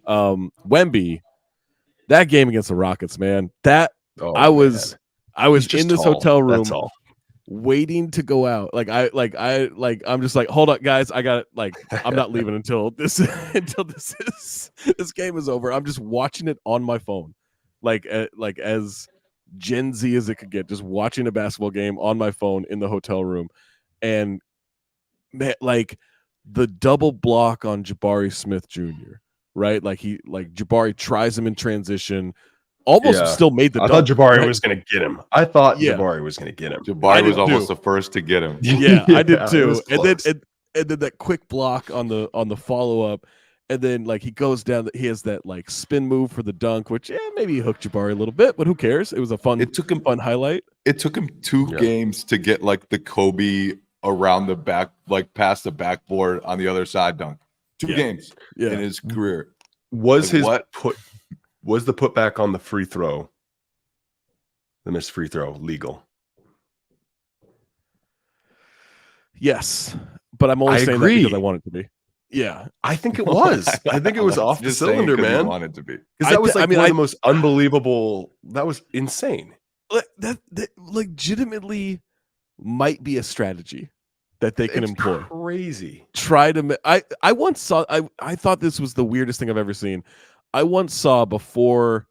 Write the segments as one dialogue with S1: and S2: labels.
S1: Wemby, that game against the Rockets, man. I was in this hotel room waiting to go out. I'm just like, hold up, guys. I got it. I'm not leaving until this game is over. I'm just watching it on my phone, as Gen Z as it could get, just watching a basketball game on my phone in the hotel room. And man, the double block on Jabari Smith Jr., right? Jabari tries him in transition, almost still made the dunk.
S2: I thought Jabari was going to get him. Jabari was going to get him.
S3: Jabari was almost the first to get him.
S1: Yeah, I did too. And then that quick block on the follow up, and then he goes down. He has that spin move for the dunk, which maybe he hooked Jabari a little bit, but who cares? It was a fun highlight.
S3: It took him 2 games to get the Kobe around the back, past the backboard on the other side dunk. 2 games in his career.
S2: Was the putback on the free throw, the missed free throw, legal?
S1: Yes, but I'm only saying that because I want it to be. Yeah,
S2: I think it was. I think it was off the cylinder, man.
S3: Wanted to be,
S2: because that was one of the most unbelievable. That was insane.
S1: That legitimately might be a strategy that they can employ.
S2: Crazy.
S1: Try to. I once saw. I thought this was the weirdest thing I've ever seen. I once saw before.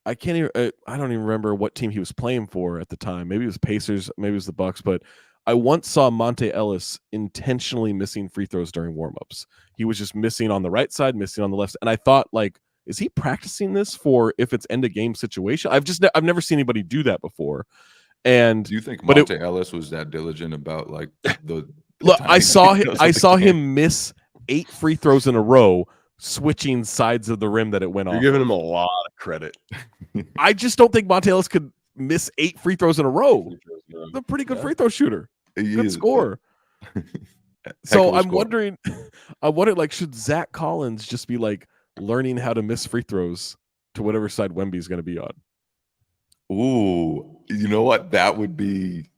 S1: I can't even. I don't even remember what team he was playing for at the time. Maybe it was Pacers. Maybe it was the Bucks. But I once saw Monte Ellis intentionally missing free throws during warmups. He was just missing on the right side, missing on the left. And I thought, is he practicing this for if it's end of game situation? I've never seen anybody do that before. And
S3: do you think Monte Ellis was that diligent about the
S1: look? I saw him miss 8 free throws in a row, switching sides of the rim that it went off.
S2: You're giving him a lot of credit.
S1: I just don't think Monte Ellis could miss 8 free throws in a row. He's a pretty good free throw shooter. Good score. So I'm wondering, should Zach Collins just be learning how to miss free throws to whatever side Wemby is going to be on?
S3: Ooh, you know what? That would be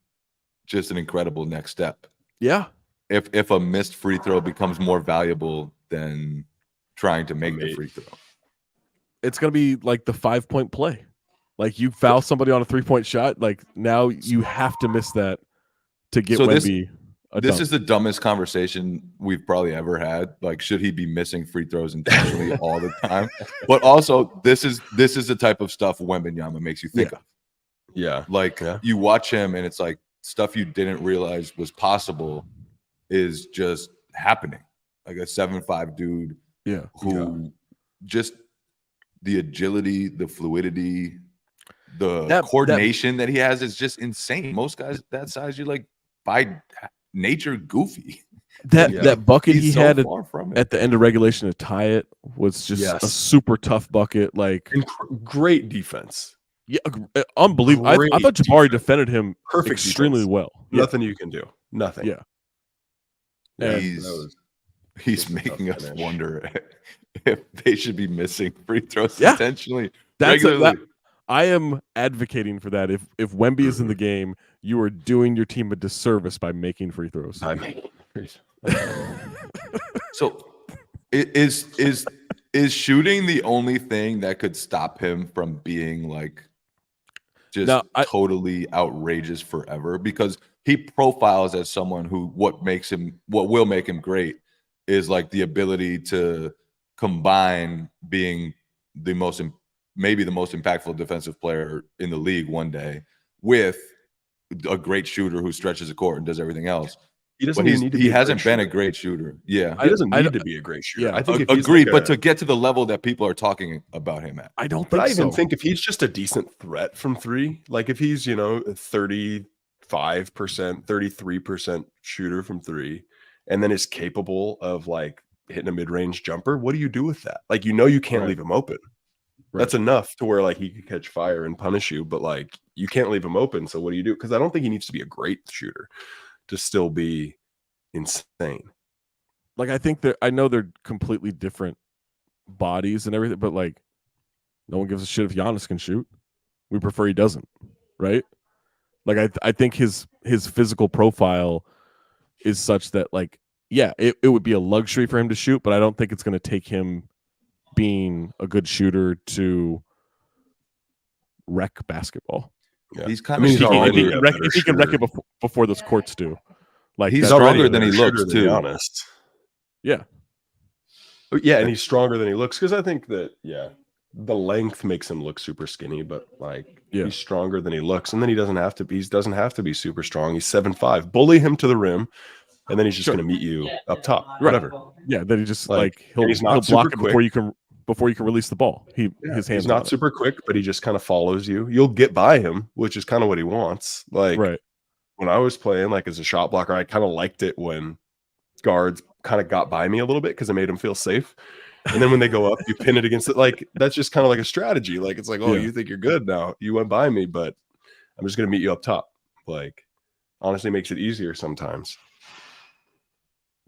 S3: just an incredible next step.
S1: Yeah.
S3: If a missed free throw becomes more valuable than trying to make the free throw.
S1: It's going to be like the 5-point play. You foul somebody on a 3-point shot, now you have to miss that to get Wemby a
S3: This
S1: dunk.
S3: is the dumbest conversation we've probably ever had. Should he be missing free throws intentionally all the time? But also, this is the type of stuff Wembanyama makes you think of.
S2: Yeah.
S3: You watch him and it's stuff you didn't realize was possible is just happening. A 7'5" dude who just the agility, the fluidity, the coordination that he has is just insane. Most guys that size, you're by nature goofy.
S1: That bucket he had at the end of regulation to tie it was just a super tough bucket.
S2: Great defense.
S1: Yeah, unbelievable. I thought Jabari defended him extremely well.
S2: Nothing you can do. Nothing.
S1: Yeah.
S3: He's making us wonder if they should be missing free throws intentionally.
S1: I am advocating for that. If Wemby is in the game, you are doing your team a disservice by making free throws.
S3: So, is shooting the only thing that could stop him from being totally outrageous forever? Because he profiles as someone who what will make him great is the ability to combine being maybe the most impactful defensive player in the league one day with a great shooter who stretches the court and does everything else. He hasn't been a great shooter. Yeah.
S2: He doesn't need to be a great shooter.
S1: Yeah,
S2: I think
S3: agreed, but to get to the level that people are talking about him at.
S1: I don't think
S2: But I
S1: so.
S2: even think if he's just a decent threat from 3, if he's, 35%, 33% shooter from 3, and then is capable of hitting a mid-range jumper, what do you do with that? You can't leave him open. Right. That's enough to where he could catch fire and punish you, but you can't leave him open. So what do you do? Because I don't think he needs to be a great shooter to still be insane.
S1: I think I know they're completely different bodies and everything, but no one gives a shit if Giannis can shoot. We prefer he doesn't, right? I think his physical profile is such that it would be a luxury for him to shoot, but I don't think it's going to take him being a good shooter to wreck basketball.
S2: Yeah.
S3: He's kind
S2: I mean,
S3: of
S2: he's already
S3: stronger.
S2: a better
S1: If he can wreck
S2: shooter.
S1: it before those courts do. Like
S3: He's
S1: that's
S3: stronger
S2: already a
S3: than he
S2: better
S3: looks,
S2: shooter, to be
S3: too.
S2: honest.
S1: Yeah.
S2: Yeah, and he's stronger than he looks because I think that the length makes him look super skinny, but like he's stronger than he looks, and then he doesn't have to be super strong. He's 7'5". Bully him to the rim, and then he's just going to meet you up top.
S1: Right.
S2: Whatever.
S1: Yeah, then he just
S2: he's
S1: he'll
S2: not
S1: block
S2: super
S1: it
S2: quick.
S1: before you can release the ball. His hands.
S2: He's not super quick, but he just kind of follows you. You'll get by him, which is kind of what he wants. Like when I was playing, like as a shot blocker, I kind of liked it when guards kind of got by me a little bit because it made them feel safe. And then when they go up, you pin it against it. Like that's just kind of like a strategy. Like it's like, oh, you think you're good now. You went by me, but I'm just gonna meet you up top. Like honestly makes it easier sometimes.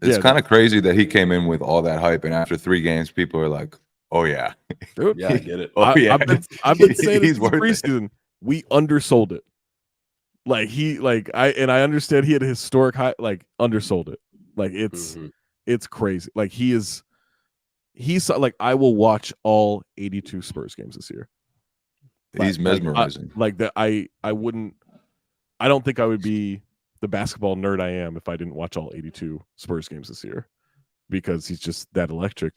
S3: It's kind of crazy that he came in with all that hype, and after 3 games, people are like, "Oh yeah,
S2: yeah, I get it."
S1: I've been saying he's preseason. We undersold it. I understand he had a historic high. Like undersold it. Like it's crazy. Like he's like I will watch all 82 Spurs games this year.
S3: He's mesmerizing.
S1: I don't think I would be the basketball nerd I am if I didn't watch all 82 Spurs games this year because he's just that electric.